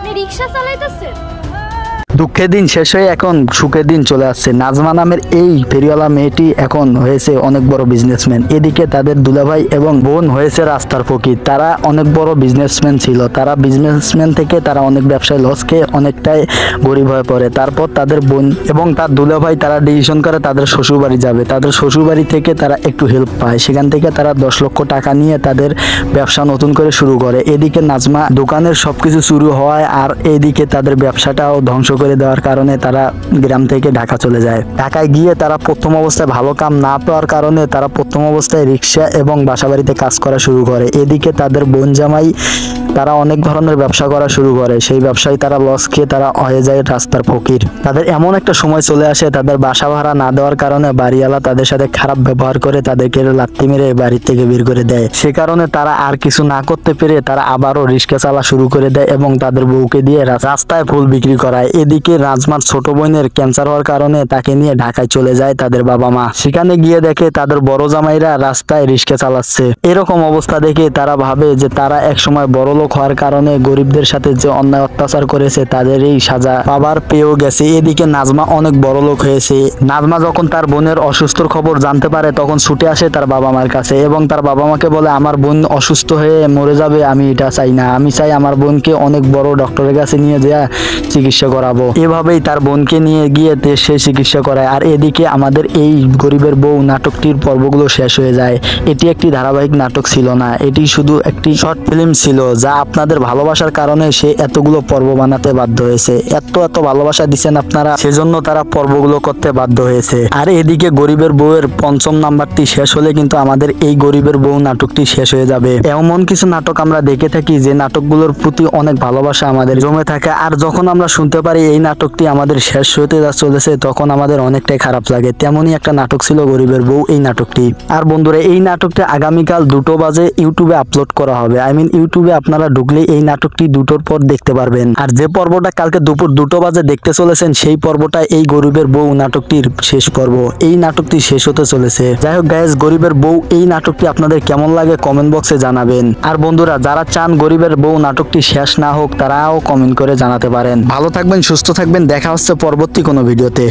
আপনি রিকশা চালাইতেছেন? দুঃখের দিন শেষ হয়ে এখন সুখের দিন চলে আসছে। নাজমা নামের এই ফেরিওয়ালা মেয়েটি এখন হয়েছে অনেক বড় বিজনেসম্যান। এদিকে তাদের দুলাভাই এবং বোন হয়েছে রাস্তার ফকির। তারা অনেক বড় বিজনেসম্যান ছিল। তারা বিজনেসম্যান থেকে তারা অনেক ব্যবসায় লস খেয়ে অনেকটাই গরিব হয়ে পড়ে। তারপর তাদের বোন এবং তার দুলাভাই তারা ডিসিশন করে তাদের শ্বশুরবাড়ি যাবে। তাদের শ্বশুরবাড়ি থেকে তারা একটু হেল্প পায়। সেখান থেকে তারা 10 লক্ষ টাকা নিয়ে তাদের ব্যবসা নতুন করে শুরু করে। এদিকে নাজমা দোকানের সবকিছু শুরু হয়, আর এদিকে তাদের ব্যবসাটাও ধ্বংস করে দেওয়ার কারণে তারা গ্রাম থেকে ঢাকা চলে যায়। ঢাকায় গিয়ে তারা প্রথম অবস্থায় ভালো কাম না পাওয়ার কারণে তারা প্রথম অবস্থায় রিক্সা এবং বাসাবাড়িতে কাজ করা শুরু করে। এদিকে তাদের বোন জামাই তারা অনেক ধরনের ব্যবসা করা শুরু করে। সেই ব্যবসায় তারা লস খেয়ে তারা হয়ে যায় রাস্তার ফকির। তাদের এমন একটা সময় চলে আসে, তাদের বাসা ভাড়া না দেওয়ার কারণে বাড়িওয়ালা তাদের সাথে খারাপ ব্যবহার করে তাদেরকে লাত্তি মেরে বাড়ি থেকে বের করে দেয়। সে কারণে তারা আর কিছু না করতে পেরে তারা আবারও রিক্সা চালা শুরু করে দেয় এবং তাদের বউকে দিয়ে রাস্তায় ফুল বিক্রি করায়। এদিকে নাজমার ছোট বোনের ক্যান্সার হওয়ার কারণে তাকে নিয়ে ঢাকায় চলে যায় তাদের বাবা মা। সেখানে গিয়ে দেখে তাদের বড় জামাইরা রাস্তায় রিক্সা চালাচ্ছে। এরকম অবস্থা দেখে তারা ভাবে যে তারা একসময় বড় লোক হওয়ার কারণে গরিবদের সাথে যে অন্যায় অত্যাচার করেছে তাদের এই সাজা পাবার পেয়েও গেছে। এদিকে নাজমা অনেক বড় লোক হয়েছে। নাজমা যখন তার বোনের অসুস্থর খবর জানতে পারে তখন ছুটে আসে তার বাবা মার কাছে এবং তার বাবা মাকে বলে, আমার বোন অসুস্থ হয়ে মরে যাবে, আমি এটা চাই না। আমি চাই আমার বোনকে অনেক বড় ডক্টরের কাছে নিয়ে যা চিকিৎসা করাবো। এভাবেই তার বোনকে নিয়ে গিয়ে সে চিকিৎসা করায়। আর এদিকে আমাদের এই গরিবের বউ নাটকটির পর্বগুলো শেষ হয়ে যায়। এটি একটি ধারাবাহিক নাটক ছিল না, এটি শুধু একটি শর্ট ফিল্ম ছিল, যা আপনাদের ভালোবাসার কারণে সে এতগুলো পর্ব বানাতে বাধ্য হয়েছে। এত ভালোবাসা দিচ্ছেন আপনারা, সেজন্য তারা পর্বগুলো করতে বাধ্য হয়েছে। আর এদিকে গরিবের বউয়ের 5ম নাম্বারটি শেষ হলে কিন্তু আমাদের এই গরিবের বউ নাটকটি শেষ হয়ে যাবে। এমন কিছু নাটক আমরা দেখে থাকি যে নাটকগুলোর প্রতি অনেক ভালোবাসা আমাদের জমে থাকে, আর যখন আমরা শুনতে পারি এই নাটকটি আমাদের শেষ হতে চলেছে তখন আমাদের অনেকটাই খারাপ লাগে। তেমনই একটা নাটক ছিল গরিবের বউ এই নাটকটি। আর বন্ধুরা, এই নাটকটি আগামীকাল 2টো বাজে ইউটিউবে আপলোড করা হবে। ইউটিউবে আপনারা ঢুকলে এই নাটকটি 2টোর পর দেখতে পারবেন। আর যে পর্বটা কালকে দুপুর 2টো বাজে দেখতে চলেছেন সেই পর্বটা এই গরিবের বউ নাটকটির শেষ পর্ব। এই নাটকটি শেষ হতে চলেছে। যাই হোক গাইস, গরিবের বউ এই নাটকটি আপনাদের কেমন লাগে কমেন্ট বক্সে জানাবেন। আর বন্ধুরা, যারা চান গরিবের বউ নাটকটি শেষ না হোক তারাও কমেন্ট করে জানাতে পারেন। ভালো থাকবেন, সুস্থ থাকবেন, দেখা হচ্ছে পরবর্তী কোনো ভিডিওতে।